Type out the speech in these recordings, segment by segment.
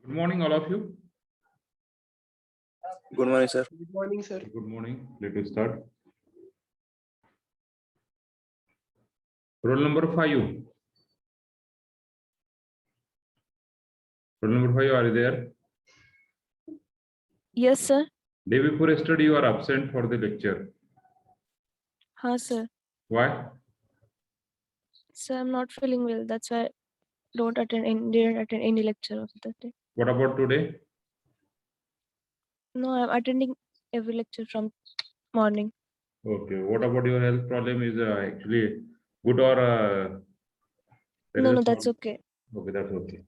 Good morning, all of you. Good morning, sir. Good morning, sir. Good morning. Let us start. Roll number 5. Roll number 5, are you there? Yes, sir. Day before yesterday, you are absent for the lecture. Huh, sir. Why? Sir, I'm not feeling well. That's why I didn't attend any lecture of that day. What about today? No, I'm attending every lecture from morning. Okay. What about your health problem? Is actually good or there No, is no, a that's problem? okay. Okay, that's okay.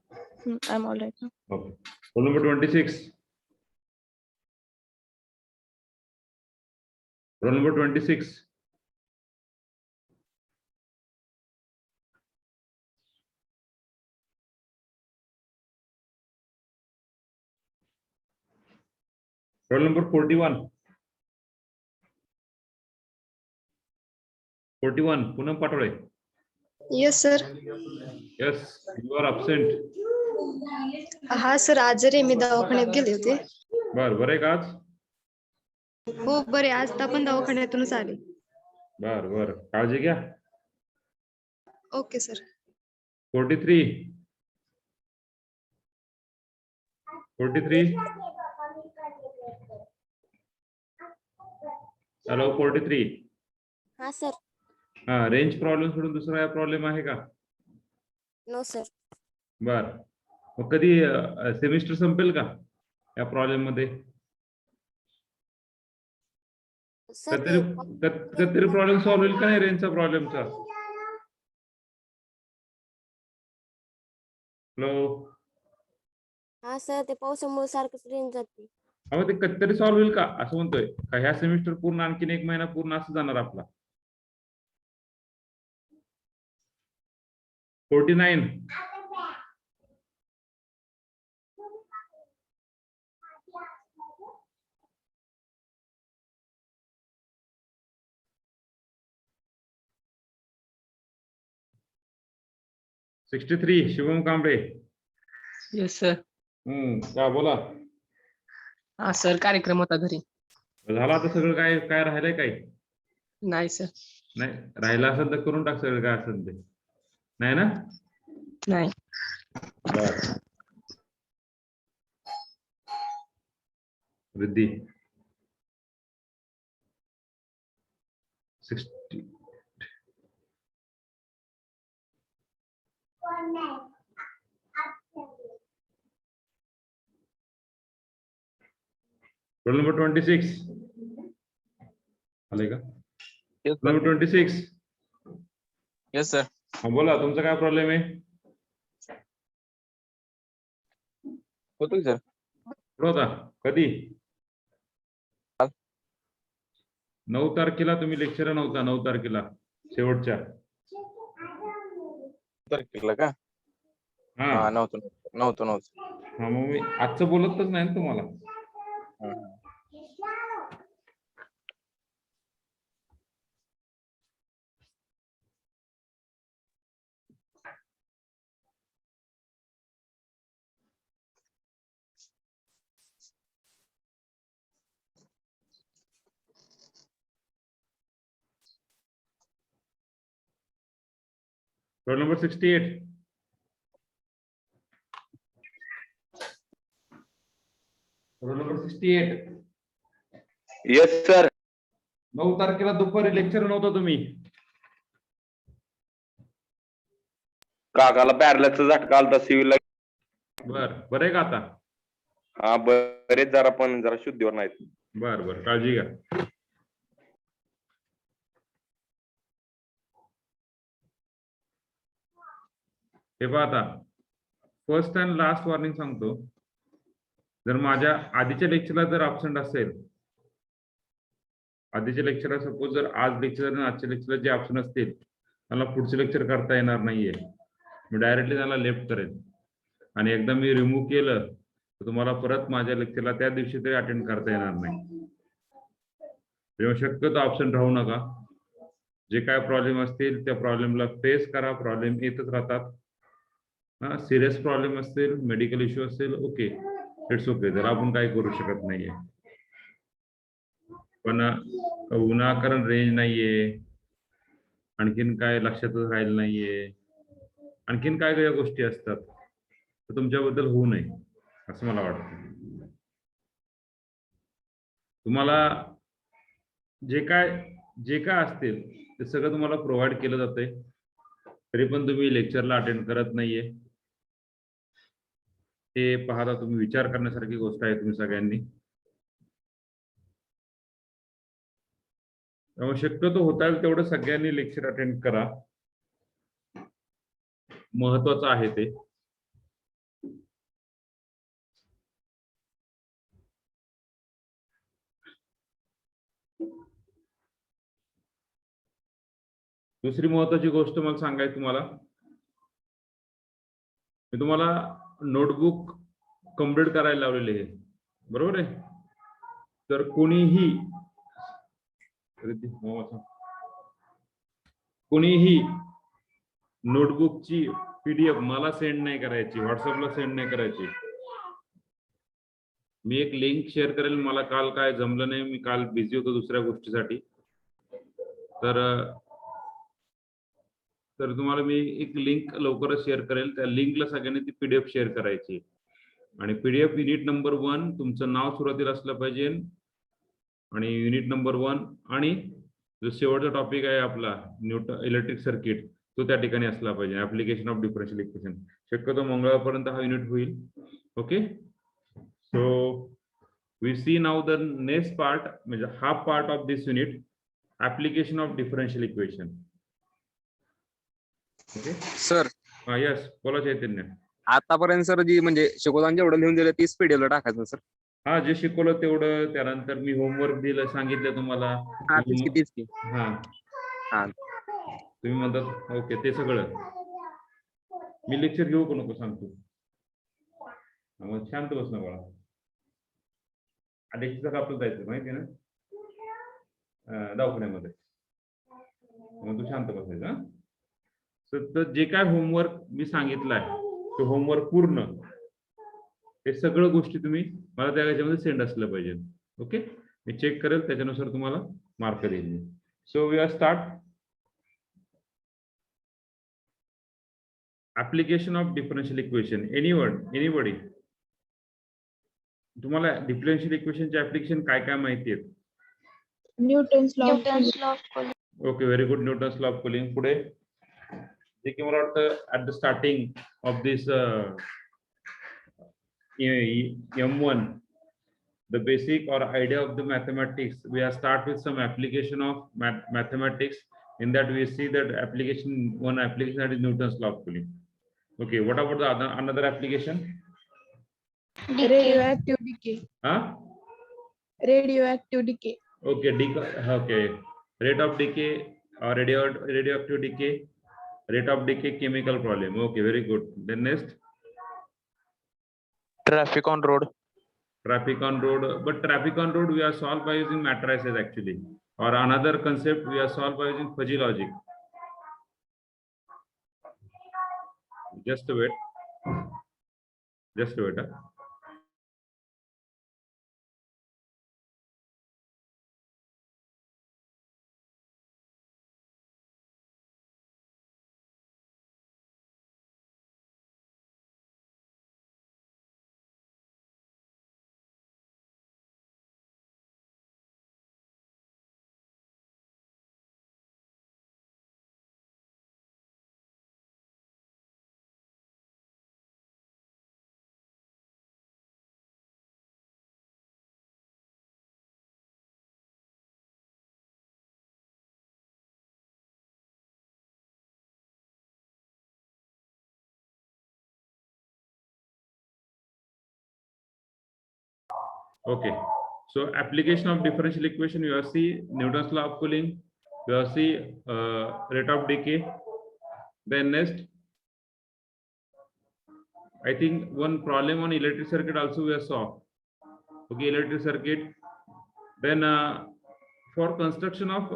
I'm all right now. Okay. Roll number 26. Roll number 26. Roll number 41. 41. Poonam Patole. Yes, sir. Yes, you are absent. हा sir आजारी मी दवाखान्यात गेले होते. बरं आहे का आज? हो बरे आज पण दवाखान्यातूनच आले. बरं काळजी घ्या. Okay sir. 43. 43. हॅलो 43. हा सर. हा रेंज प्रॉब्लेम सोडून दुसरा काय प्रॉब्लेम आहे का? No sir. बर मग कधी सेमिस्टर संपेल का या प्रॉब्लेम मध्ये? सर कधीतरी प्रॉब्लेम सॉल्व्ह होईल का नाही रेंजचा प्रॉब्लेमचा? हॅलो. हा सर ते पावसामुळे सारखंच रेंज जाते. मग ते कधीतरी सॉल्व्ह होईल का असं म्हणतोय का? ह्या सेमिस्टर पूर्ण आणखीन 1 महिना पूर्ण असं जाणार आपला? 49. शिवम कांबळे. Yes sir. का बोला. हा सर कार्यक्रम होता घरी. झाला आता सगळं? काय राहिलंय काय? नाही सर. नाही राहिलं असेल तर करून टाक सगळं काय असेल ते. नाही ना? नाही. बर. रिद्धी 60. Roll number 26. आले का? नंबर 26. Yes, sir. बोला तुमचा काय प्रॉब्लेम आहे? होतो सर. होता कधी? काल. 9 तारखेला तुम्ही लेक्चर नव्हता. 9 तारखेला शेवटच्या. तारखेला का? हा नव्हतं. हा मग मी आजचं बोलतच नाही ना तुम्हाला. Roll number 68. Roll number 68. Yes, sir. 9 तारखेला दुपारी लेक्चर नव्हता तुम्ही. काकाला पॅरलाचा झटका आलता सिव्हिलला. बरं आहे का आता? हा बरेच जरा शुद्धीवर नाहीत. बरं काळजी घ्या. हे पहा आता फर्स्ट अँड लास्ट वॉर्निंग सांगतो. जर माझ्या आधीच्या लेक्चरला जर अब्सेंट असेल, आधीच्या लेक्चरला सपोज जर आज लेक्चर आणि आजच्या लेक्चरला जे ऑप्शन असतील त्याला पुढचे लेक्चर करता येणार नाहीये. मी डायरेक्टली त्याला लेफ्ट करेन आणि एकदा मी रिमूव्ह केलं तर तुम्हाला परत माझ्या लेक्चरला त्या दिवशी तरी अटेंड करता येणार नाही. तेव्हा शक्यतो ऑप्शन राहू नका. जे काय प्रॉब्लेम असतील त्या प्रॉब्लेमला फेस करा. प्रॉब्लेम येतच राहतात हा सिरियस प्रॉब्लेम असतील, मेडिकल इश्यू असेल, ओके, इट्स ओके, जर आपण काही करू शकत नाहीये. पण विनाकारण रेंज नाहीये, आणखीन काय लक्षातच राहिलं नाहीये, आणखीन काय काय गोष्टी असतात तर तुमच्याबद्दल होऊ नये असं मला वाटतं. तुम्हाला जे काय असतील ते सगळं तुम्हाला प्रोव्हाइड केलं जातंय, तरी पण तुम्ही लेक्चरला अटेंड करत नाहीये. हे पाहता तुम्ही विचार करण्यासारखी गोष्ट आहे तुम्ही सगळ्यांनी. त्यामुळे शक्यतो होता येईल तेवढं सगळ्यांनी लेक्चर अटेंड करा, महत्वाचं आहे ते. दुसरी महत्वाची गोष्ट मला सांगायची तुम्हाला, मी तुम्हाला नोटबुक कम्प्लीट करायला लावलेली आहे, बरोबर आहे. तर कोणीही नोटबुकची PDF मला सेंड नाही करायची, व्हॉट्सअपला सेंड नाही करायची. मी एक लिंक शेअर करेल. मला काल काय जमलं नाही, मी काल बिझी होतो दुसऱ्या गोष्टीसाठी. तर तुम्हाला मी एक लिंक लवकरच शेअर करेल. त्या लिंकला सगळ्यांनी ती PDF शेअर करायची. आणि PDF युनिट नंबर 1 तुमचं नाव सुरुवातीला असलं पाहिजे, आणि युनिट नंबर 1 आणि जो शेवटचा टॉपिक आहे आपला न्यूटन इलेक्ट्रिक सर्किट, तो त्या ठिकाणी असला पाहिजे. ऍप्लिकेशन ऑफ डिफरन्शियल इक्वेशन शक्यतो मंगळवारपर्यंत हा युनिट होईल. Okay, so we see now the next part, म्हणजे half part of this unit, application of differential equation. Okay sir, हा, यस, बोला चैतन्य. आतापर्यंत सर जी म्हणजे शिकवताना जेवढं लिहून दिलं तीच PDF ला टाकायचं सर. हा, जे शिकवलं तेवढं, त्यानंतर मी होमवर्क दिलं, सांगितलं तुम्हाला. हा, तीच की. हा हा, तुम्ही म्हणतात ओके, ते सगळं मी लेक्चर घेऊ का नको सांगतो. मग शांत बस ना बाळा, लेक्चर आपलं जायचं माहिती आहे ना दवाखान्यामध्ये, मग तू शांत बसायचं. हा, तर जे काय होमवर्क मी सांगितलं आहे ते होमवर्क पूर्ण, हे सगळं गोष्टी तुम्ही मला त्या याच्यामध्ये सेंड असलं पाहिजे. ओके, मी चेक करेल, त्याच्यानुसार तुम्हाला मार्क देईल. So we are start. Application of differential equation. Anybody तुम्हाला डिफरन्शियल इक्वेशनचे ऍप्लिकेशन काय काय माहिती आहेत? Newton's law of cooling. Okay, very good. Newton's law of cooling. पुढे जे की मला वाटतं at the starting of this M1, the basic or idea of the mathematics, we are start with some application of mathematics. In that we see that one application that is Newton's law of cooling. Okay, what about the another application? Radioactive decay. Huh? Radioactive decay. Okay, okay, rate of decay or radioactive decay, rate of decay, chemical problem. Okay, very good. Then next, traffic on road. Traffic on road, but traffic on road we are solved by using matrices actually, or another concept we are solved by using fuzzy logic. Just wait. Huh? Okay, so application of differential equation, you have see Newton's law of cooling, you have see rate of decay. Then next, I think one problem on electric circuit also we have solved. Okay, electric circuit. Then for construction of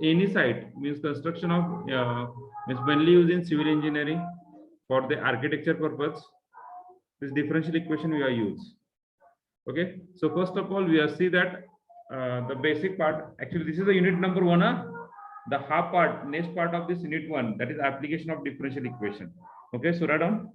any site, means construction of means mainly used in civil engineering. for the architecture purpose, this differential equation we are use. Okay, so first of all, we are see that the basic part. Actually, this is the unit number 1. The half part, next part of this unit 1, that is application of differential equation. Okay, so write down.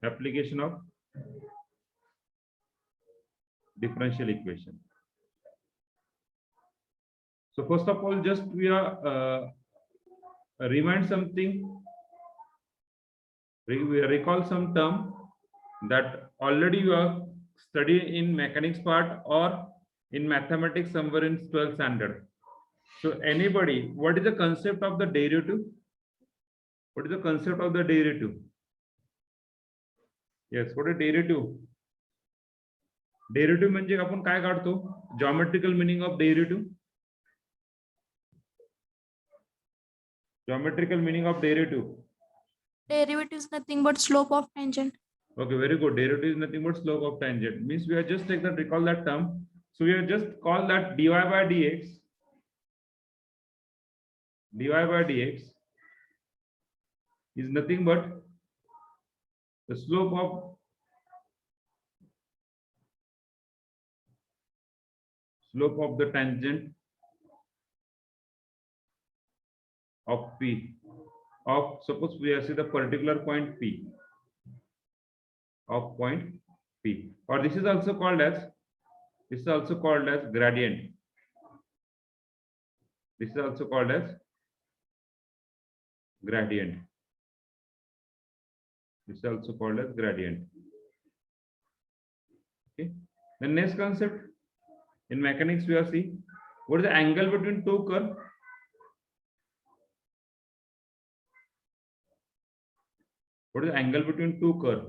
Application of differential equation. So first of all, just we are remind something, we recall some term that already you are studying in mechanics part or in mathematics somewhere in 12th standard. So anybody, what is the concept of the derivative? What is the concept of the derivative? Yes, what is derivative? Derivative म्हणजे आपण काय काढतो? Geometrical meaning of derivative. Geometrical meaning of derivative. Derivative is nothing but slope of tangent. Okay, very good. Derivative is nothing but slope of tangent. Means we are just take that, recall that term. So we are just call that dy by dx. Dy by dx is nothing but the slope of the tangent of P of, suppose we see the particular point P of point P, or this is also called as gradient. This is also called as gradient. This is also called as gradient. Okay. The next concept in mechanics we are seeing, what is the angle between two curves? What is the angle between two curves?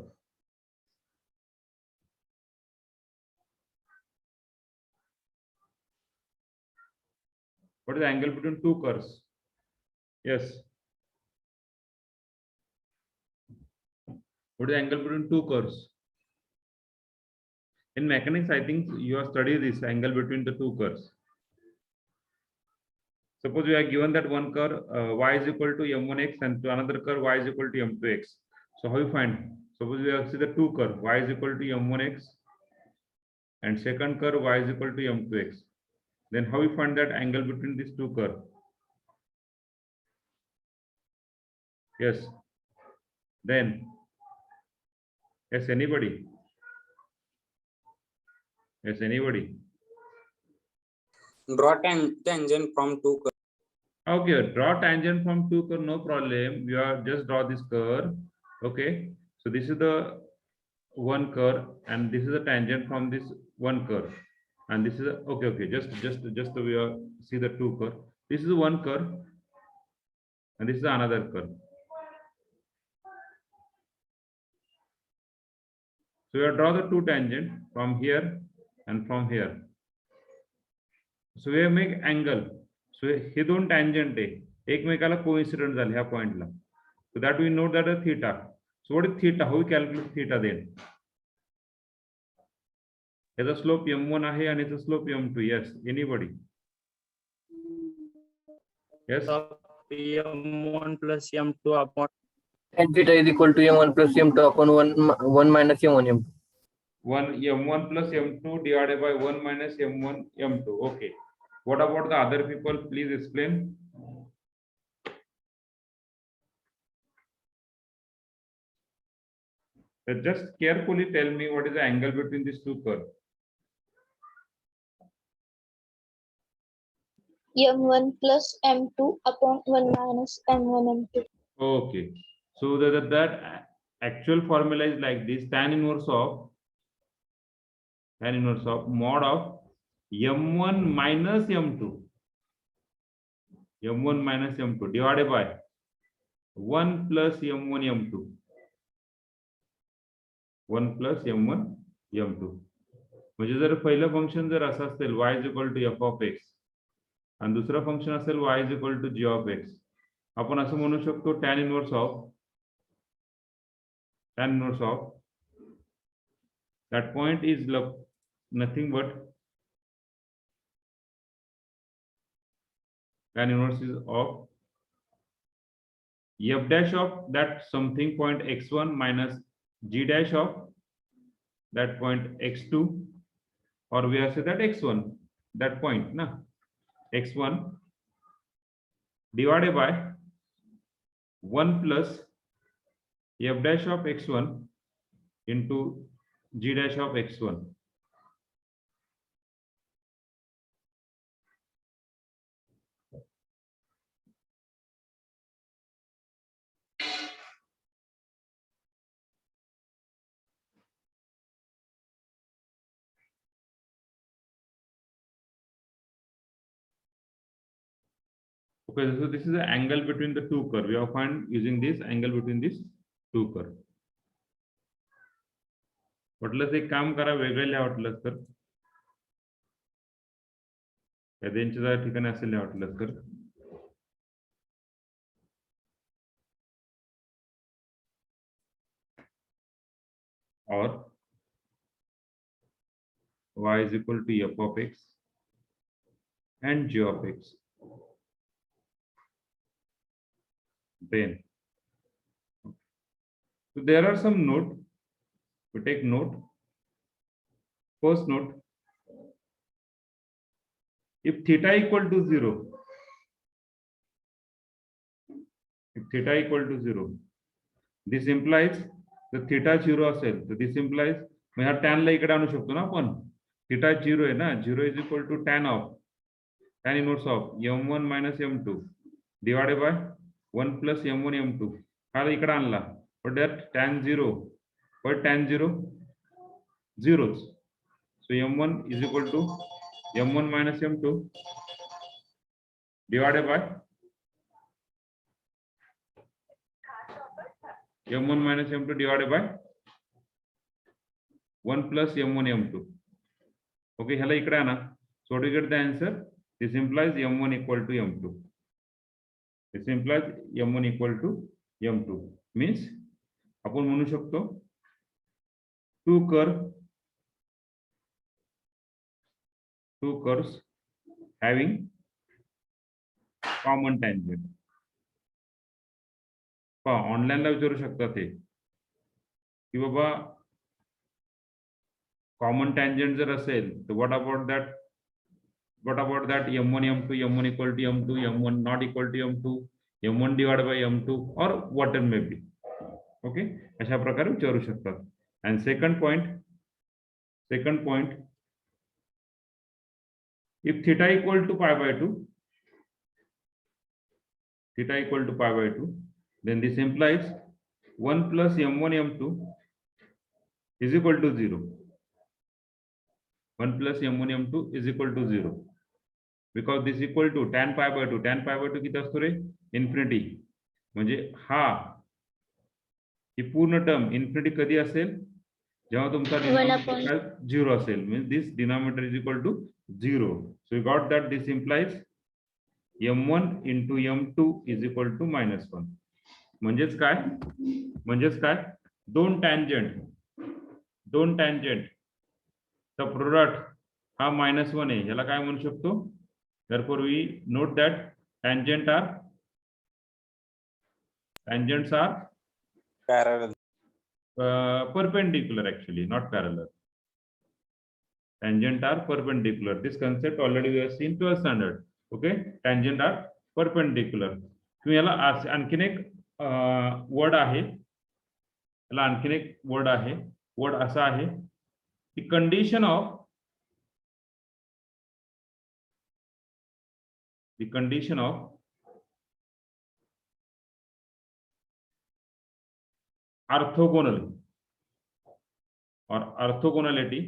What is the angle between two curves? Yes. What is the angle between two curves? In mechanics, I think you have studied this angle between the two curves. Suppose we are given that one curve y is equal to m1x and to another curve y is equal to m2x. So how you find? Suppose we have see the two curve y is equal to m1x and second curve y is equal to m2x. Then how you find that angle between these two curves? Yes. Then yes, anybody? Yes, anybody? Draw tangent from two curves. Okay, draw tangent from two curve, no problem. You are just draw this curve. Okay, so this is the one curve and this is a tangent from this one curve, and this is a, okay, just we are see the two curve. This is one curve and this is another curve. So we draw the two tangent from here and from here. So we make angle. So हे दोन tangent आहे, एकमेकाला coincident झाले ह्या पॉइंटला. So that we know that a theta. So what is theta? How we calculate theta then? Here the slope m1 आहे and it's a slope m2. Yes, anybody? Yes. m1 plus m2 upon tan theta is equal to m1 plus m2 upon 1 minus m1 m2. 1 m1 plus m2 divided by 1 minus m1 m2. Okay. What about the other people? Please explain. Just carefully tell me what is the angle between these two curves. m1 plus m2 upon 1 minus m1 m2. Okay. So that actual formula is like this: tan inverse of mod of m1 minus m2. m1 minus m2 divided by 1 plus m1 m2. 1 plus m1 m2. म्हणजे जर पहिलं function जर असं असेल y is equal to f of x आणि दुसरं function असेल y is equal to g of x, आपण असं म्हणू शकतो tan inverse of that point is nothing but tan inverse is of f dash of that something point x1 minus g dash of that point x2, or we have said that x1, that point na x1 divided by 1 plus f dash of x1 into g dash of x1. Okay, so this is the angle between the two curve. We have found using this angle between these two curve. वाटलं एक काम करा, वेगळं लिहा वाटलं तर यांच्या ठिकाणी असेल वाटलं तर और y is equal to f of x and g of x. Then so there are some note. We take note. First note, if theta equal to 0, this implies the theta 0 असेल, so this implies मग ह्या tan ला इकडे आणू शकतो ना आपण, theta 0 आहे ना, 0 is equal to tan inverse of m1 minus m2 divided by 1 plus m1 m2. हा इकडे आणला, but that tan 0 zeros. So m1 is equal to m1 minus m2 divided by m1 minus m2 divided by 1 plus m1 m2. Okay, ह्याला इकडे आणा. So what do you get the answer? This implies m1 equal to m2. This implies m1 equal to m2. Means आपण म्हणू शकतो two curves having common tangent. Online ला विचारू शकता ते की बाबा कॉमन टँजेंट जर असेल तर what about that m1 m2 m1 equal to m2 m1 not equal to m2 m1 divided by m2 or what it may be. Okay, अशा प्रकारे विचारू शकतात. And second point, if theta equal to pi by 2, then this implies 1 plus m1 m2 is equal to 0. 1 plus m1 m2 is equal to 0 because this equal to tan pi by 2. Tan pi by 2 किती असतो रे? Infinity. म्हणजे हा ही पूर्ण term infinity कधी असेल? जेव्हा तुमचा डिनॉमिनेटर 0 असेल. Means this denominator is equal to 0. So we got that this implies m1 into m2 is equal to -1. म्हणजेच काय? दोन टँजेंट चा प्रोडक्ट हा -1 आहे. याला काय म्हणू शकतो? therefore we note that tangents are parallel. Perpendicular, actually not parallel. Tangent are perpendicular. This concept already we have seen 12th standard. Okay, tangent are perpendicular. तुम्ही याला आणखीन एक वर्ड आहे, वर्ड असा आहे की condition of orthogonal or orthogonality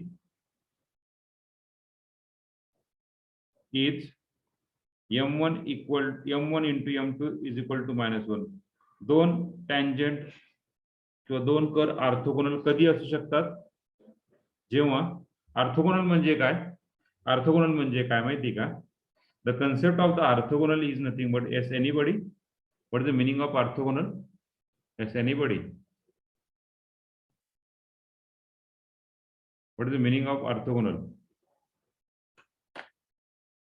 is m1 into m2 is equal to -1. दोन tangent किंवा दोन कर ऑर्थोगोनल कधी असू शकतात? जेव्हा ऑर्थोगोनल म्हणजे काय माहिती का? The concept of the orthogonal is nothing but S anybody What is the meaning of orthogonal? Yes, anybody? What is the meaning of orthogonal?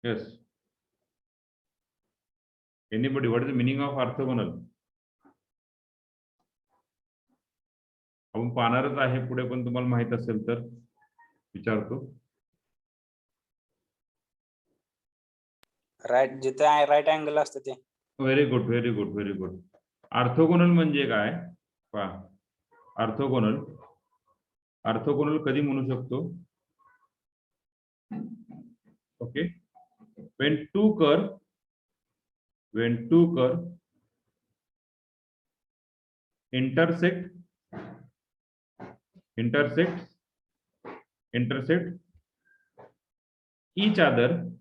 Yes. Anybody? What is the meaning of orthogonal? आपण पाहणारच आहे पुढे, पण तुम्हाला माहित असेल तर विचारतो. Right जिथे राईट अँगल असतं ते. Very good, very good, very good. Orthogonal म्हणजे काय? पहा, ऑर्थोगोनल ऑर्थोगोनल कधी म्हणू शकतो? Okay, when two curve intersect each other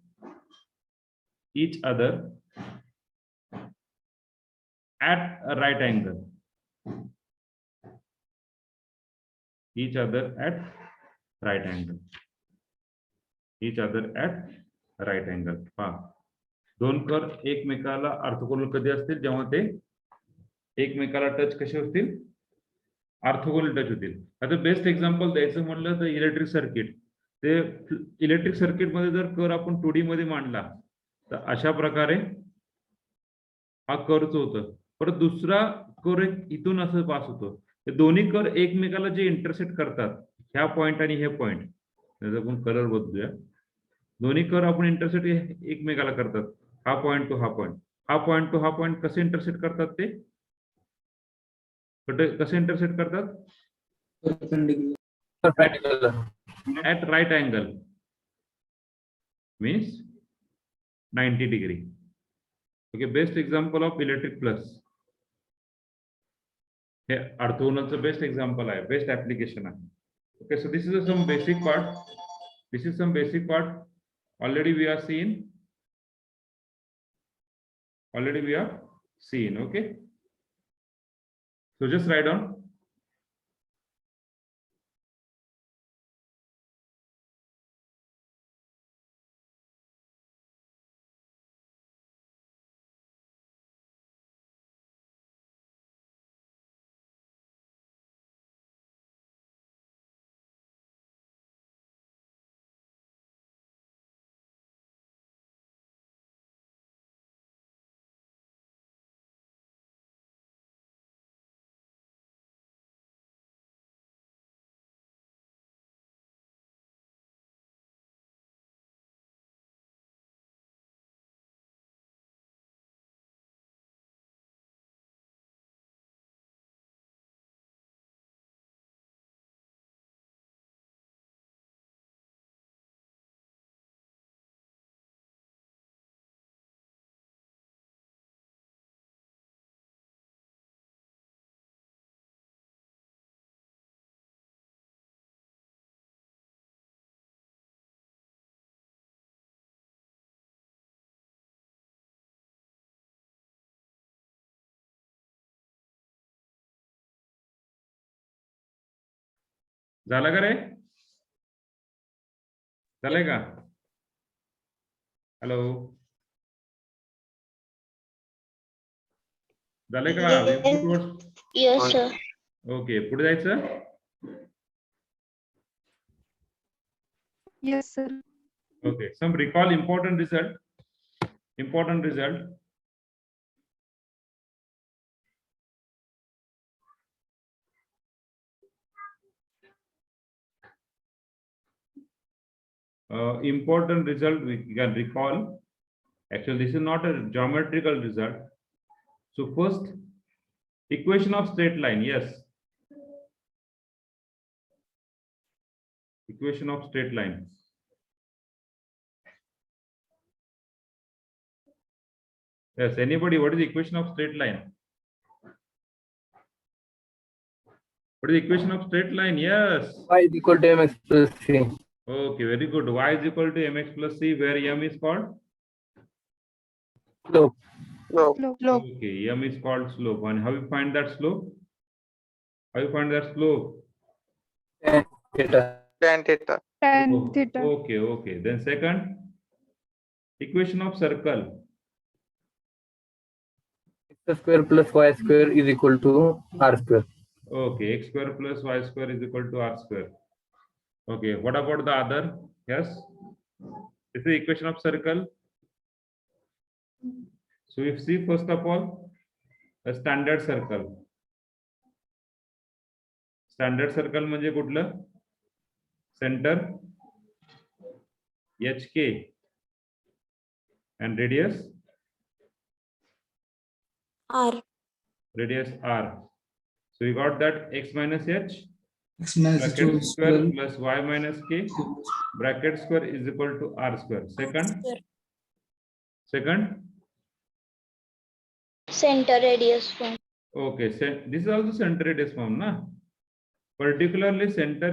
at a right angle. Each other at right angle. पहा, दोन कर्व एकमेकाला ऑर्थोगोनल कधी असतील? जेव्हा ते एकमेकाला टच कसे असतील? ऑर्थोगोनल टच होतील. आता बेस्ट एक्झाम्पल द्यायचं म्हणलं तर इलेक्ट्रिक सर्किट. ते इलेक्ट्रिक सर्किट मध्ये जर कर्व आपण 2D मध्ये मांडला तर अशा प्रकारे हा कर्वच होतं. परत दुसरा कर्व इथून असं पास होतो. हे दोन्ही कर्व एकमेकाला जे इंटरसेक्ट करतात, ह्या पॉइंट आणि हे पॉइंट, त्याचा आपण कलर बदलूया. दोन्ही कर्व आपण इंटरसेक्ट एकमेकाला करतात. हा पॉइंट टू हा पॉइंट, हा पॉइंट टू हा पॉइंट कसे इंटरसेक्ट करतात? ते कसे इंटरसेक्ट करतात? At right angle means 90 degree. Okay, best example of electric plus. हे ऑर्थोगोनलचं बेस्ट एक्झाम्पल आहे, बेस्ट ऍप्लिकेशन आहे. Okay, so this is some basic part. This is some basic part. Already we are seen. Okay, so just write down. झालं का रे? झालंय का? Hello, झालंय का? Yes, sir. ओके, पुढे जायचं. Yes, sir. Okay, some recall important result. Important result we can recall. Actually, this is not a geometrical result. So first, equation of straight line. Yes, equation of straight line. Yes, anybody? What is the equation of straight line? What is the equation of straight line? Yes. Y is equal to mx plus c. Okay, very good. Y is equal to mx plus c, where m is called Slope. Okay, m is called slope. And how you find that slope? Tan theta. Tan Oh, theta. Okay. Then second, equation of circle. square plus y square is equal to r square. Okay, x square plus y square is equal to r square. Okay, what about the other? Yes, this is the equation of circle. So if see first of all a standard circle. Standard circle म्हणजे कुठलं? Center HK and radius R. R. So we got that x minus h X minus bracket h square square plus y minus k bracket square is equal to r square. Second, Center radius form. okay, this is also center radius form, na? Particularly center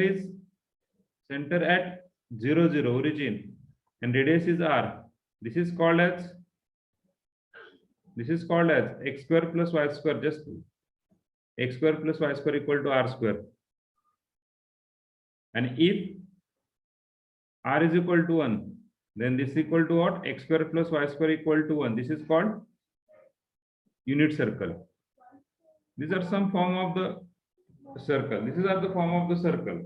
at 0, 0 origin and radius is r. This is called as x square plus y square, just x square plus y square equal to r square. And if r is equal to 1, then this is equal to what? X square plus y square equal to 1. This is called unit circle. These are some form of the circle. This is the form of the circle.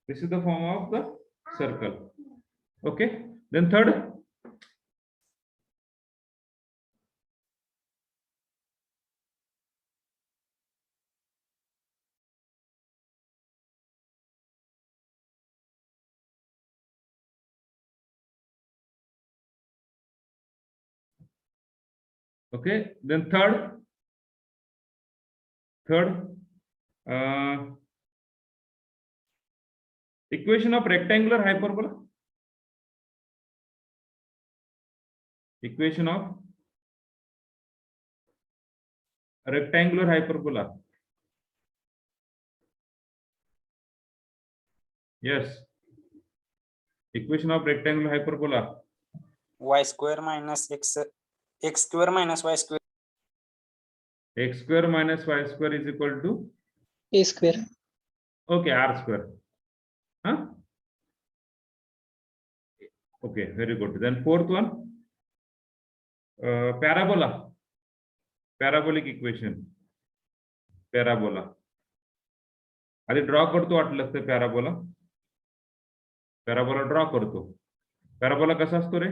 This is the form of the circle. Okay. Then third. Okay. Then third. Equation of rectangular hyperbola. Equation of rectangular hyperbola. Yes. Equation of rectangular hyperbola. Y square minus x square minus y square. X square minus y square is equal to A square. okay, r square. Huh? Okay, very good. Then fourth one, parabola. Parabolic equation. Parabola. आधी draw करतो वाटलं तर parabola. Parabola draw करतो. Parabola कसा असतो रे?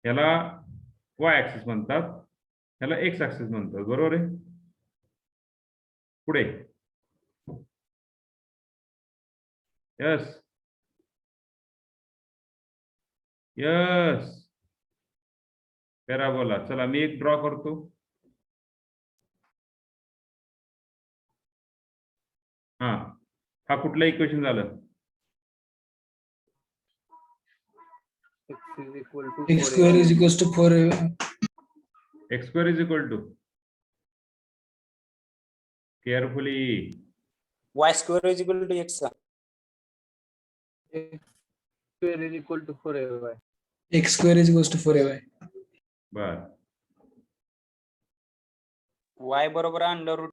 याला y axis म्हणतात, याला x ऍक्सिस म्हणतात, बरोबर आहे? पुढे यस पॅराबोला. चला मी एक ड्रॉ करतो. हा कुठलं इक्वेशन झालं? X is equal to x square is equals to 4a. X square is equal to carefully Y square is equal to x. X square is equal to 4ay. X square is equals to 4ay. बर. Y बरोबर under root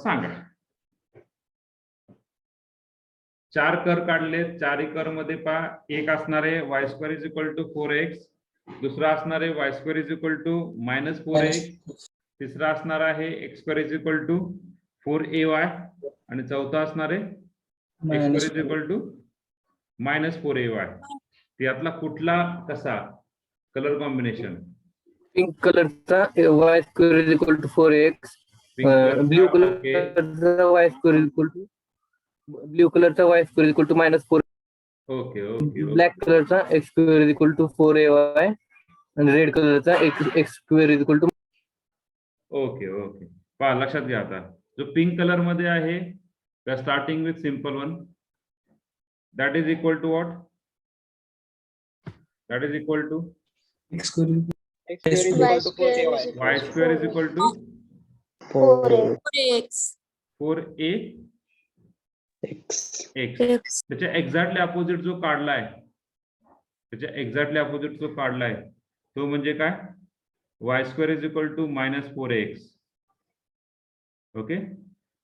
सांगा. 4 कर काढले. 4 कर मध्ये पहा, एक असणार आहे y square is equal to 4x, दुसरा असणार आहे y square is equal to -4x, तिसरा असणार आहे x square is equal to 4ay आणि चौथा असणार आहे x square is equal to -4ay. यातला कुठला कसा कलर कॉम्बिनेशन? पिंक कलरचा y square is equal to 4x. Blue कलरचा y square is equal to -4. Okay okay. Black कलरचा x square is equal to 4ay आणि रेड कलरचा x square is equal to. Okay okay. पहा, लक्षात घ्या. आता जो पिंक कलर मध्ये आहे, starting with simple one, that is equal to what? That is equal to X square is Y square is y square is equal to 4a. x. 4a X. x. X. त्याच्या exactly opposite जो काढलाय, त्याच्या exactly opposite जो काढलाय तो म्हणजे काय, y² is equal to -4x. Okay.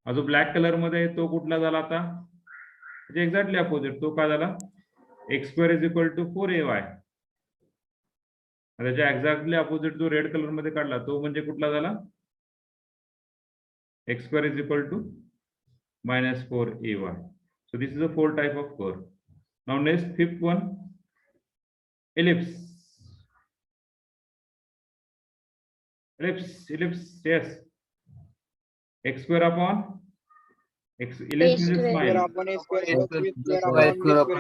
हा जो ब्लॅक कलर मध्ये आहे तो कुठला झाला आता, त्याच्या एक्झॅक्टली अपोजिट तो काय झाला, x² is equal to 4ay. त्याच्या एक्झॅक्टली अपोजिट जो रेड कलर मध्ये काढला तो म्हणजे कुठला झाला, x² is equal to -4ay. So this is a 4 type of curve. Now next, fifth one, ellipse. Ellipse, yes. x² upon x, ellipse is a A smile. Y² upon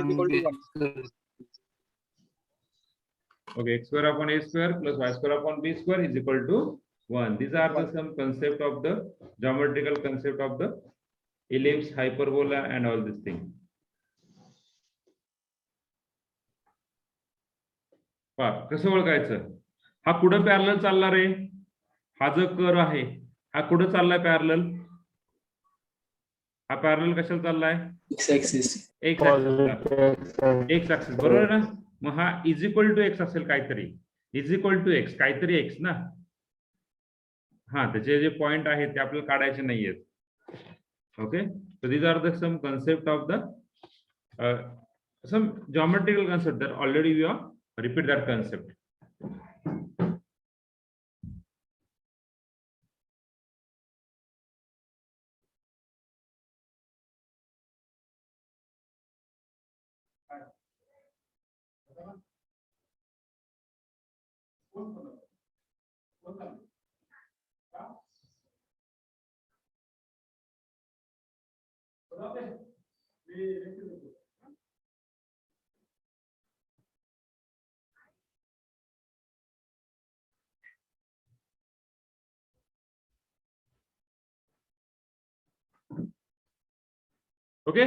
B². Okay, x² upon a² plus y² upon b² is equal to 1. These are the some concept of the geometrical concept of the ellipse, hyperbola and all this thing. पहा कसं ओळखायचं, हा कुठं parallel चालला रे, हा जो curve आहे हा कुठं चाललाय पॅरलल, हा पॅरलल कशाला चाललाय, X axis. एक्स ऍक्सिस, बरोबर आहे ना. मग हा इज इक्वल टू एक्स असेल काहीतरी, इज इक्वल टू एक्स काहीतरी एक्स ना. हा त्याचे जे पॉइंट आहेत ते आपल्याला काढायचे नाहीयेत. Okay. So these are the some concept of the some geometrical concept that already we have repeat that concept. Okay.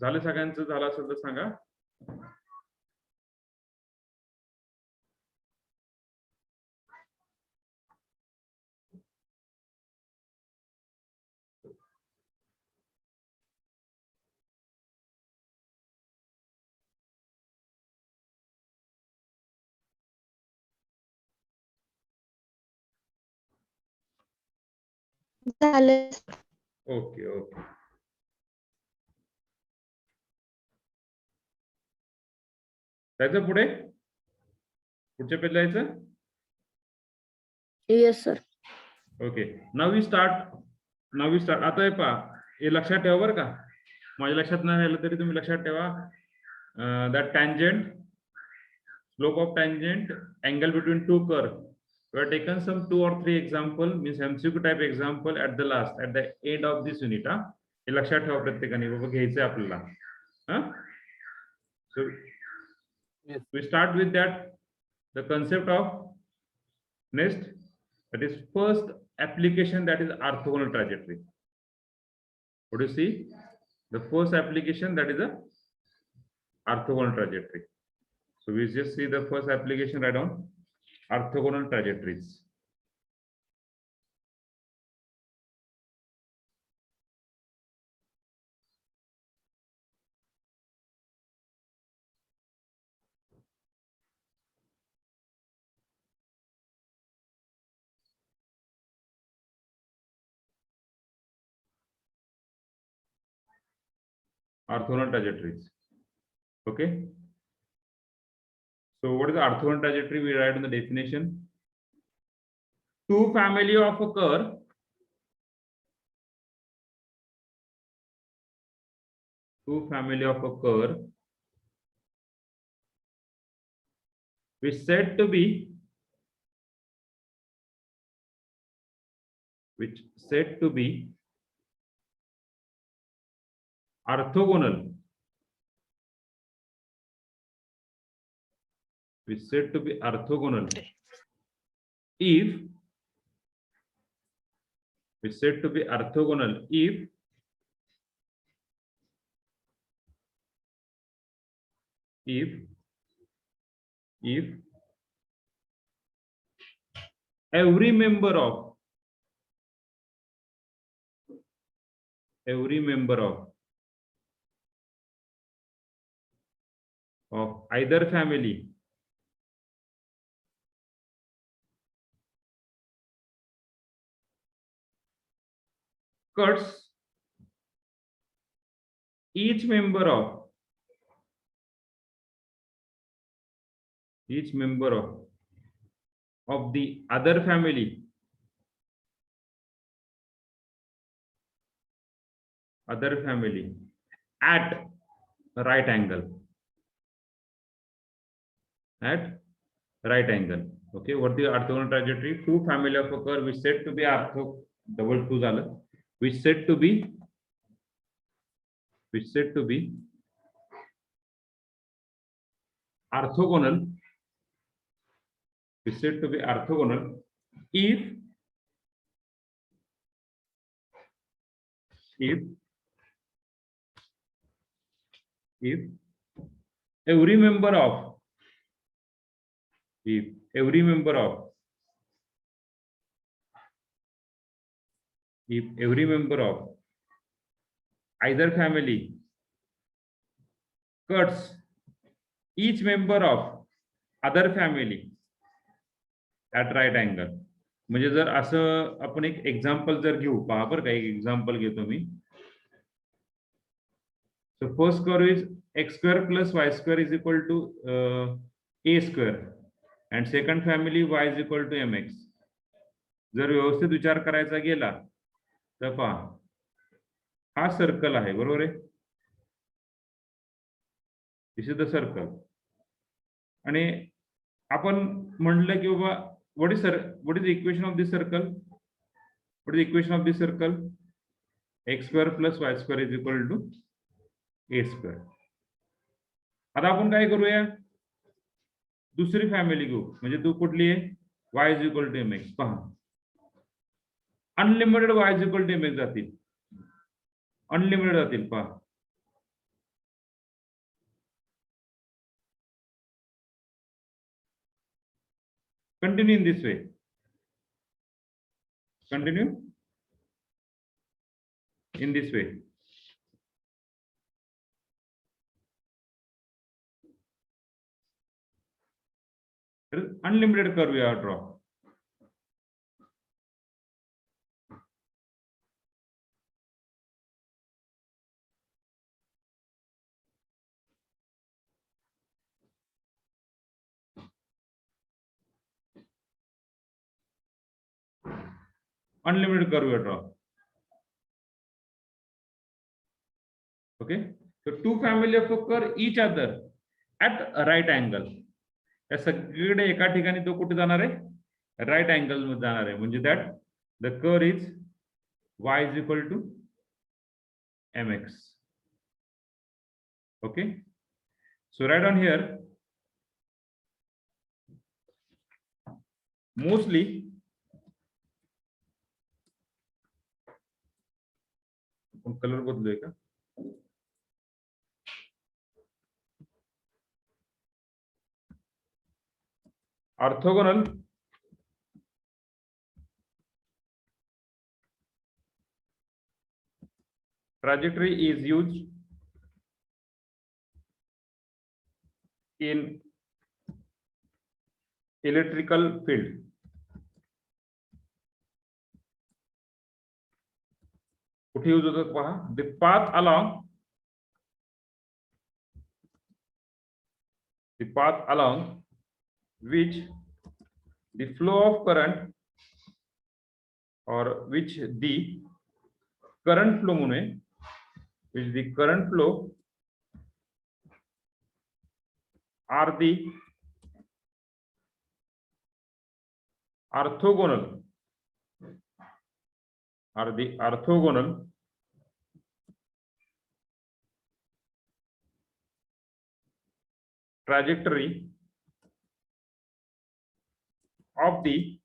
झालं सगळ्यांचं, झालं असेल तर सांगा. झालं. Okay okay. जायचं पुढे, पुढच्या पेजला जायचं. Yes sir. Okay. Now we start. आता हे पहा, हे लक्षात ठेवा बरं का, माझ्या लक्षात नाही आलं तरी तुम्ही लक्षात ठेवा. That tangent, slope of tangent, angle between two curve. We have taken some 2 or 3 example, means MCQ type example at the last, at the end of this unit. हे लक्षात ठेवा प्रत्येकाने, बाबा घ्यायचंय आपल्याला. So we start with that, the concept of next, that is first application, that is orthogonal trajectory. What do you see? The first application, that is a orthogonal trajectory. So we just see the first application right on orthogonal trajectories. Orthogonal trajectories. Okay. So what is the orthogonal trajectory? We write in the definition. Two family of a curve which said to be orthogonal, if every member of every member of either family cuts each member of the other family at right angle. Okay, what the orthogonal trajectory? Two family of a curve is said to be double two झालं, which said to be orthogonal if every member of either family cuts each member of other family at right angle. म्हणजे जर असं आपण एक example जर घेऊ, पहा बरं का, एक एक्झाम्पल घेतो मी. So first curve is x square plus y square is equal to a square and second family y is equal to mx. जर व्यवस्थित विचार करायचा गेला तर पहा, हा सर्कल आहे, बरोबर आहे. This is the circle. आणि आपण म्हटलं की बाबा what is the equation of this circle? X square plus y square is equal to a square. आता आपण काय करूया, दुसरी फॅमिली घेऊ, म्हणजे तू कुठली आहे, y is equal to mx. पहा, unlimited y is equal to mx जातील, अनलिमिटेड जातील. पहा, continue in this way. Unlimited curve we have draw. Unlimited curve we draw. Okay, so two family of a curve each other at right angle. या सगळीकडे एका ठिकाणी तो कुठे जाणार आहे, राईट अँगल मध्ये जाणार आहे. म्हणजे that the curve is y is equal to mx. Okay, so write down here, mostly colour बदलूया का, orthogonal trajectory is used in electrical field. कुठे यूज होतं पहा, the path along which the flow of current or which the current flow Mule which the current flow are the orthogonal trajectory of the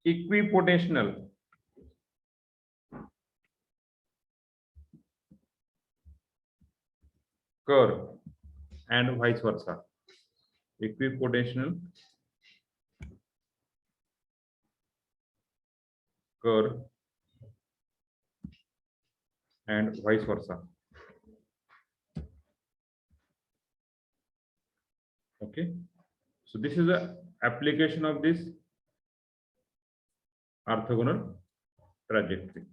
equipotential curve and vice versa. Equipotential curve and vice versa. Okay, so this is the application of this orthogonal trajectory.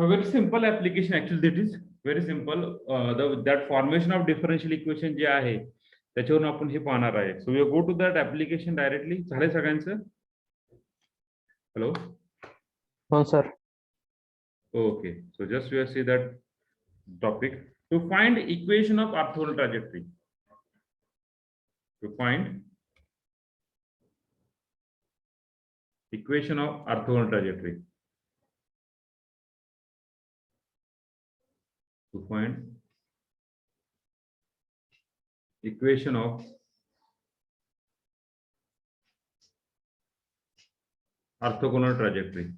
A very simple application actually, that is very simple. That formation of differential equation जे आहे त्याच्यावरून आपण हे पाहणार आहे. So we go to that application directly. झाले सगळ्यांचं? Hello. हो sir. Okay, so just we see that topic to find equation of orthogonal trajectory. To find equation of orthogonal trajectory. To find equation of orthogonal trajectory.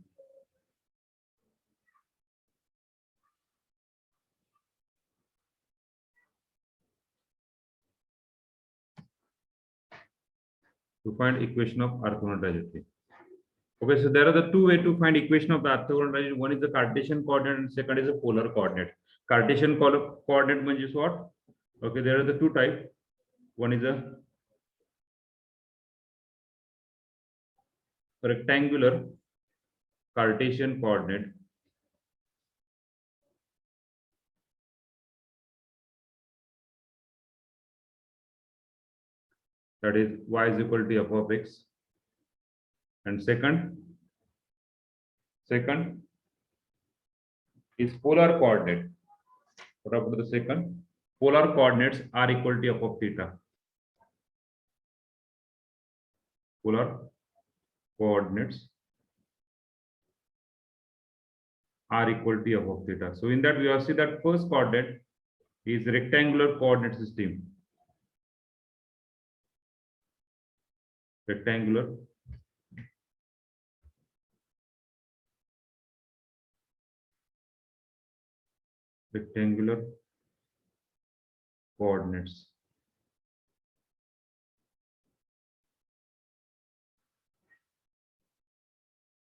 To find equation of orthogonal trajectory. Okay, so there are the two ways to find equation of the orthogonal trajectory. One is the Cartesian coordinate and second is a polar coordinate. Cartesian coordinate means what? Okay, there are the two types. One is a rectangular Cartesian coordinate. That is y is equal to f of x. And second is polar coordinate. What about the second? Polar coordinates are equal to f of theta. Polar coordinates are equal to f of theta. So in that we have seen that first coordinate is rectangular coordinate system. Rectangular coordinates.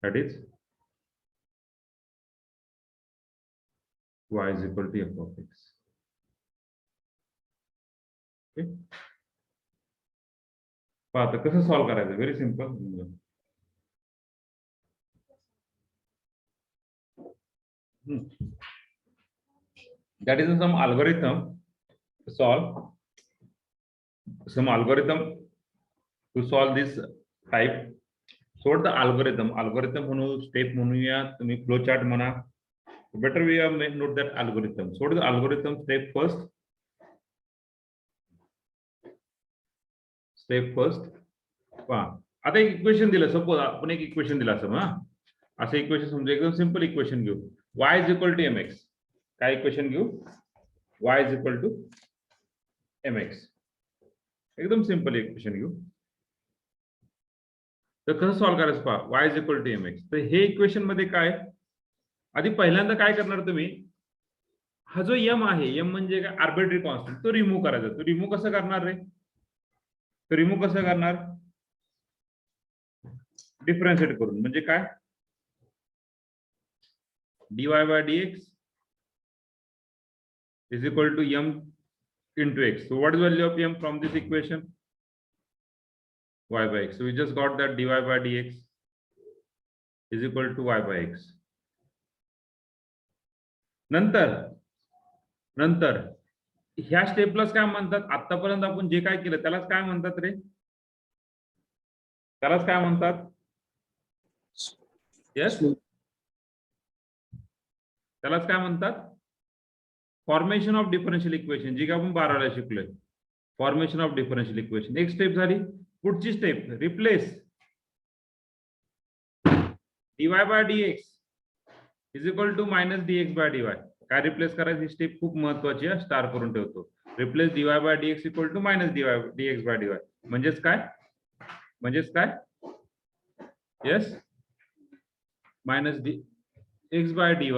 That is y is equal to f of x. Okay. आता कसं solve करायचं? Very simple. That is some algorithm to solve. Some algorithm to solve this type. So what the algorithm म्हणू, step म्हणूया, तुम्ही flow chart म्हणा. Better we have note that algorithm. So what is the algorithm? Step first. आता एक equation दिलं, suppose आपण एक equation दिलं असं असं इक्वेशन समजा, एकदम सिंपल इक्वेशन घेऊ. y is equal to mx. काय इक्वेशन घेऊ? y is equal to mx. एकदम सिंपल इक्वेशन घेऊ. तर कसं सॉल्व करायचं पहा, y is equal to mx. तर हे इक्वेशन मध्ये काय, आधी पहिल्यांदा काय करणार तुम्ही, हा जो m आहे, m म्हणजे काय, आर्बिट्ररी कॉन्स्टंट, तो रिमूव्ह करायचा. तो रिमूव्ह कसं करणार रे? तो रिमूव्ह कसं करणार? डिफरन्शिएट करून. म्हणजे काय, dy by dx is equal to m into x. So what is the value of m from this equation? Y by x. So we just got that dy by dx is equal to y by x. नंतर ह्या स्टेपलाच काय म्हणतात? आतापर्यंत आपण जे काय केलं त्यालाच काय म्हणतात रे? त्यालाच काय म्हणतात? यस, त्यालाच काय म्हणतात? फॉर्मेशन ऑफ डिफरन्शियल इक्वेशन, जी काय आपण 12ला शिकलोय. फॉर्मेशन ऑफ डिफरन्शियल इक्वेशन एक स्टेप झाली. पुढची step replace dy by dx is equal to minus dx by dy. काय रिप्लेस करायची? ही स्टेप खूप महत्वाची आहे, स्टार करून ठेवतो. Replace dy by dx equal to minus dx by dy. म्हणजेच काय? Yes, minus x by dy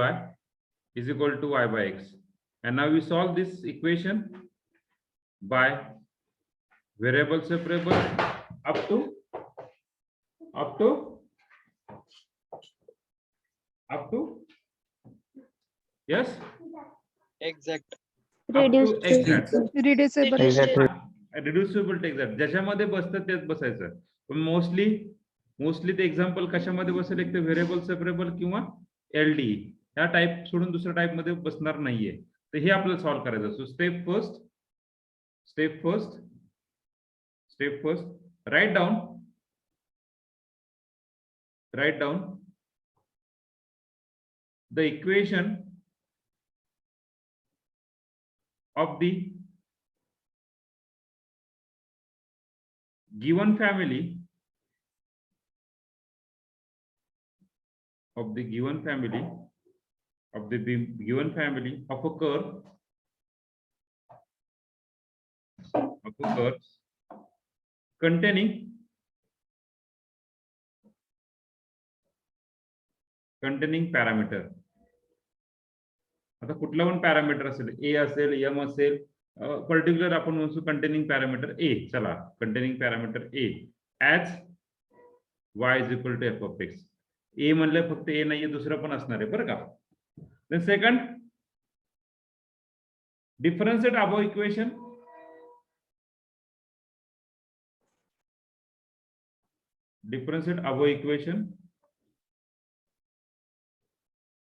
is equal to y by x. And now we solve this equation by variable separable up to yes, exact Reducible. reducible to exact. ज्याच्यामध्ये बसतं तेच बसायचं. पण mostly ते example कशामध्ये बसेल? एक तर व्हेरिएबल सेपरेबल किंवा एलडी या टाइप सोडून दुसऱ्या टाइप मध्ये बसणार नाहीये. तर हे आपल्याला सॉल्व्ह करायचं. So step first write down the equation of the given family of the given family of a curve containing parameter. आता कुठला पण पॅरामीटर असेल, ए असेल, एम असेल, पर्टिक्युलर आपण म्हणू कंटेनिंग पॅरामीटर ए. चला, containing parameter a as y is equal to f of x. A म्हणलं फक्त ए नाहीये, दुसरं पण असणार आहे बरं का. Then second, differentiate above equation.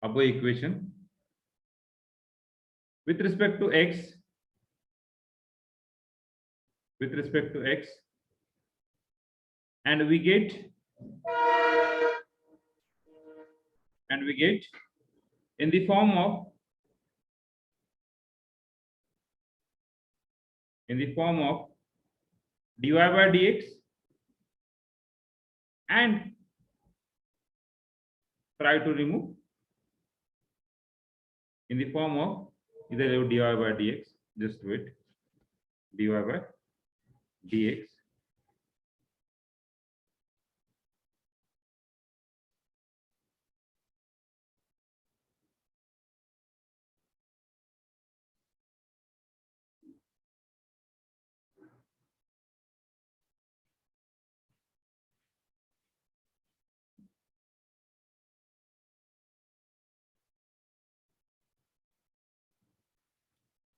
Above equation with respect to x and we get in the form of dy by dx and try to remove in the form of either dy by dx, just wait, dy by dx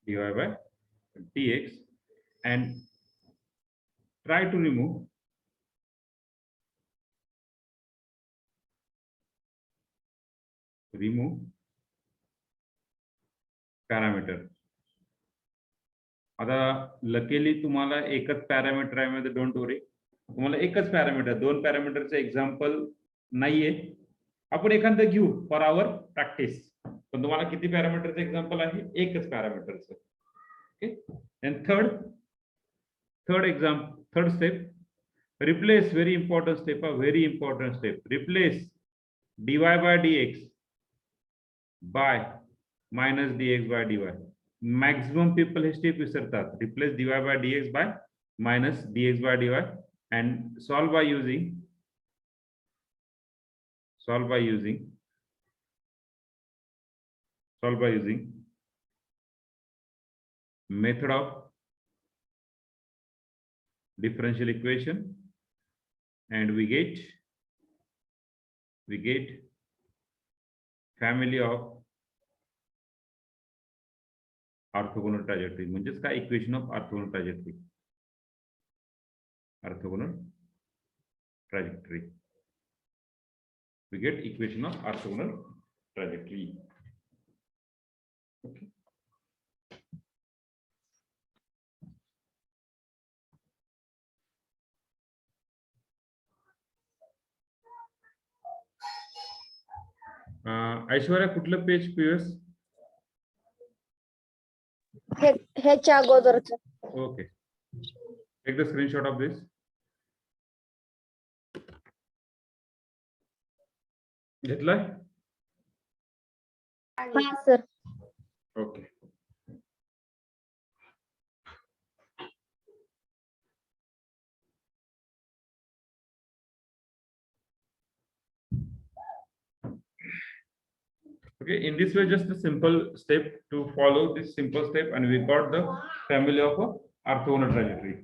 dy by dx and try to remove parameter. आता luckily तुम्हाला एकच parameter आहे मध्ये, don't worry, तुम्हाला एकच parameter, दोन पॅरामीटरचे example नाहीये. आपण एखादं घेऊ फॉर आवर प्रॅक्टिस. पण तुम्हाला किती पॅरामीटरचे एक्झाम्पल आहे? एकच पॅरामीटरचं. Okay. And third step, replace, very important step, replace dy by dx by minus dx by dy. Maximum people हे स्टेप विसरतात. Replace dy by dx by minus dx by dy and solve by using method of differential equation, and we get family of orthogonal trajectory म्हणजेच काय equation of orthogonal trajectory. Orthogonal trajectory. We get equation of orthogonal trajectory. Okay. Aishwarya कुठलं page PS? ह्याच्या अगोदरच. Okay. Take the screenshot of this. घेतलाय? हा sir. Okay. Okay, in this way, just a simple step to follow this simple step, and we got the family of a orthogonal trajectory.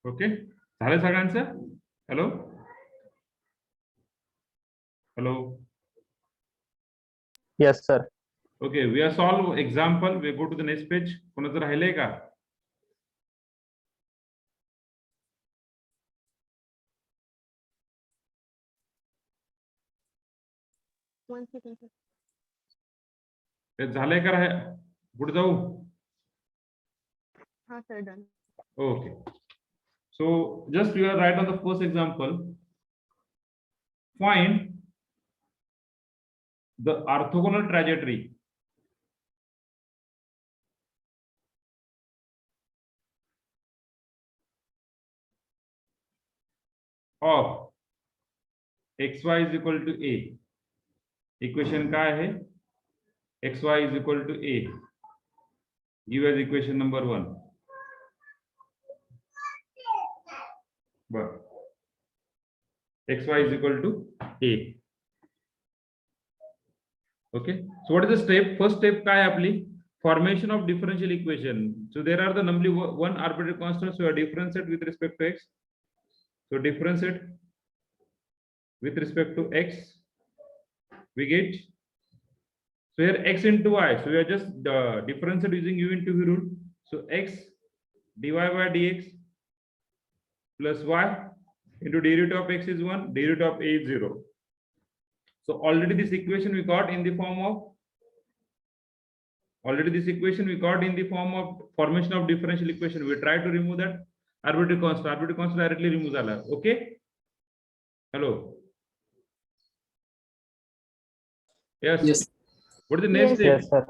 Okay, झालं सगळ्यांचं? Hello hello. Yes, sir. Okay, we are solve example. We go to the next page. कोणाचं राहिलंय का? ते झालंय का? पुढे जाऊ? हा sir, done. Okay. So just you are right on the first example. Find the orthogonal trajectory of xy is equal to a. Equation काय आहे? xy is equal to a. Give as equation number 1. But xy is equal to a. Okay, so what is the step? First step काय आपली? Formation of differential equation. So there are the number one arbitrary constant, so differentiate with respect to x. So differentiate with respect to x, we get, so here x into y, so we are just differentiate using u into v rule. So x dy by dx plus y into derivative of x is 1, derivative of a is 0. So already this equation we got in the form of formation of differential equation. We try to remove that arbitrary constant. Arbitrary constant directly remove zala. Okay, hello. Yes. Yes. What is the next step? Yes, sir.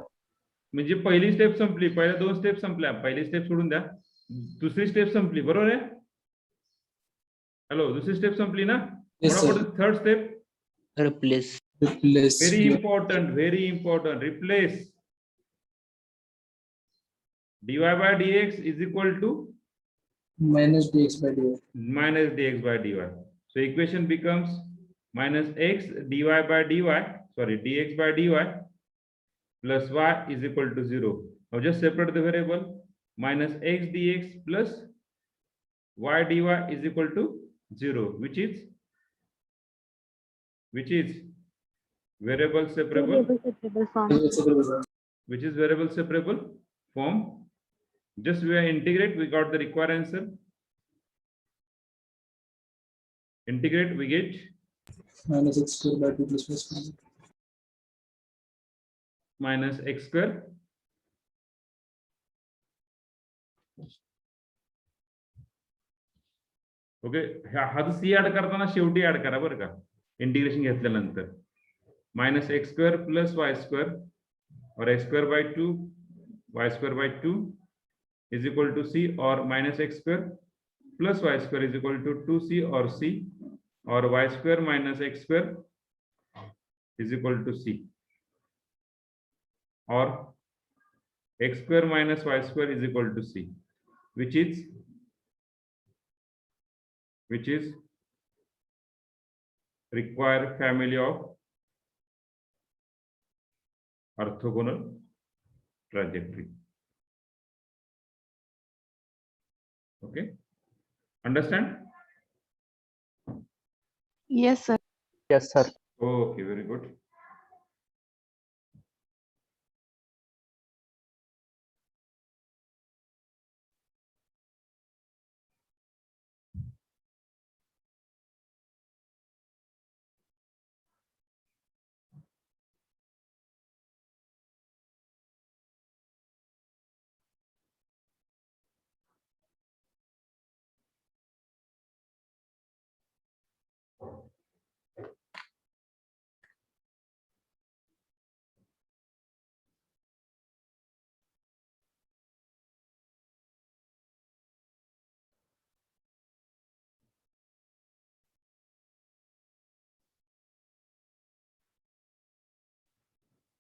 म्हणजे पहिली step संपली, पहिल्या दोन step संपल्या. पहिली step सोडून द्या, दुसरी स्टेप संपली, बरोबर आहे? हॅलो, दुसरी स्टेप संपली ना? Third step, Replace. very important, replace dy by dx is equal to Minus dx by dy. So equation becomes minus x dy by dy, sorry, dx by dy plus y is equal to 0. Now just separate the variable. Minus x dx plus y dy is equal to 0, which is variable separable, which is variable separable form. Just we are integrate, we got the required answer. Integrate, we get Minus x square by 2 plus y square. minus x square. Okay, हा जो सी add करताना शेवटी add करा बरं का, integration घेतल्यानंतर. Minus x square plus y square or x square by 2 y square by 2 is equal to c, or minus x square plus y square is equal to 2c or c, or y square minus x square is equal to c, or x square minus y square is equal to c, which is require family of orthogonal trajectory. Okay, understand? Yes, sir. Yes, sir. Okay, very good.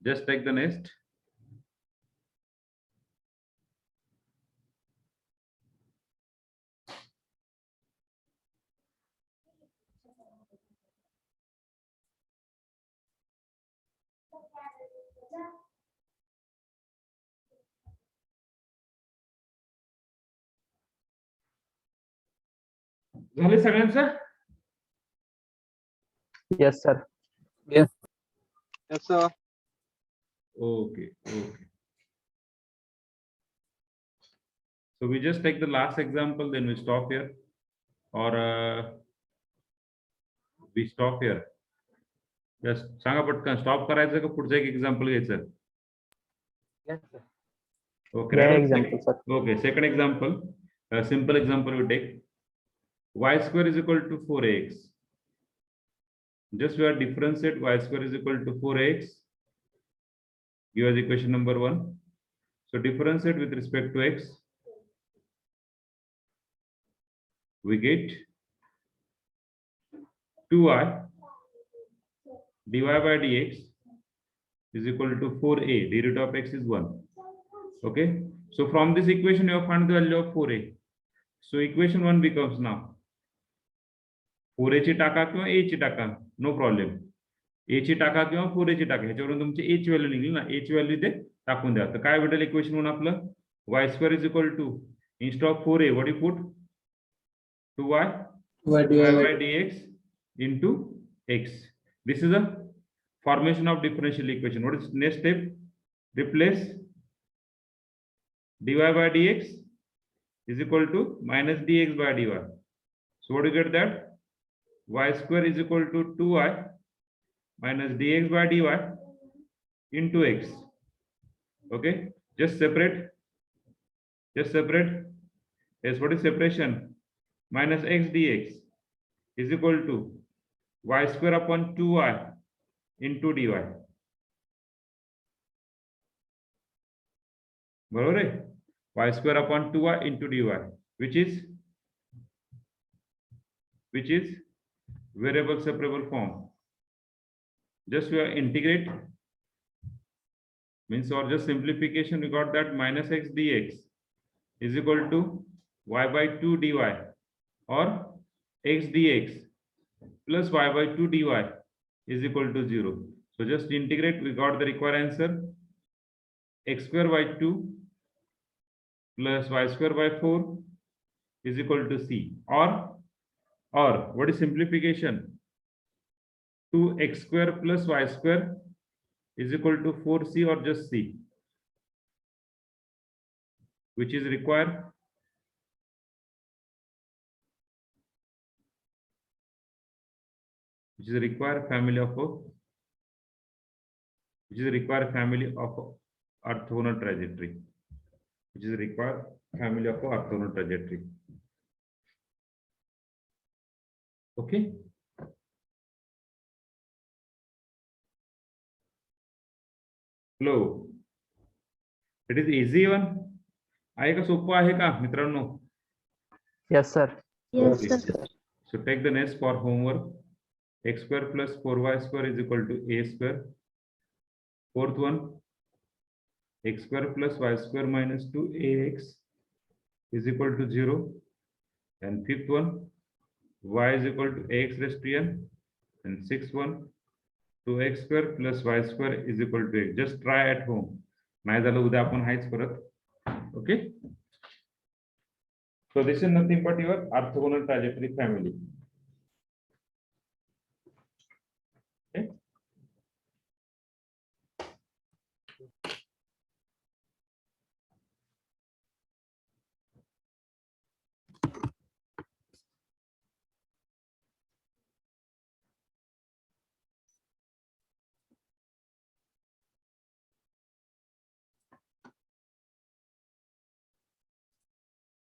Just take the next. झाले सगळ्यांचं? Yes, sir. Yes. Yes, sir. Okay, okay. So we just take the last example, then we stop here, or we stop here. Just सांगा पटकन, stop करायचं का पुढचं एक example घ्यायचं? Yes, sir. Okay, Yeah, right. example, sir. Okay, second example, a simple example we take. Y square is equal to 4x. Just we are differentiate y square is equal to 4x. Give us equation number 1. So differentiate with respect to x. We get 2y dy by dx is equal to 4a. The root of x is 1. Okay. So from this equation you have found the value of 4a. So equation 1 becomes now 4a ची टाका किंवा a ची टाका, no problem. a ची टाका किंवा 4a ची टाका, ह्याच्यावरून तुमची a ची व्हॅल्यू निघली ना, a ची व्हॅल्यू इथे टाकून द्या. तर काय भेटेल इक्वेशन 1 आपलं? y square is equal to, instead of 4a what do you put? 2y by dx into x. This is a formation of differential equation. What is next step? Replace dy by dx is equal to minus dx by dy. So what do you get that? Y square is equal to 2y minus dx by dy into x. Okay, just separate. Yes, what is separation? Minus x dx is equal to y square upon 2y into dy. बरोबर आहे? y square upon 2y into dy, which is variable separable form. Just we are integrate, means, or just simplification, we got that minus x dx is equal to y by 2 dy, or x dx plus y by 2 dy is equal to 0. So just integrate, we got the required answer, x square by 2 plus y square by 4 is equal to c, or what is simplification? 2x square plus y square is equal to 4c, or just c, which is required. Which is a required family of which is required family of orthogonal trajectory. Which is required family of orthogonal trajectory. Okay. Hello. It is easy one. आहे का सोपं आहे का मित्रांनो? Yes, sir. Yes, Okay. sir. So take the next for homework. X square plus 4y square is equal to a square. Fourth one, x square plus y square minus 2ax is equal to 0. And fifth one, y is equal to ax raised to n. And sixth one, 2x square plus y square is equal to x. Just try at home. नाही झालं उद्या आपण हायच परत. Okay. So this is nothing but your orthogonal trajectory family. Okay.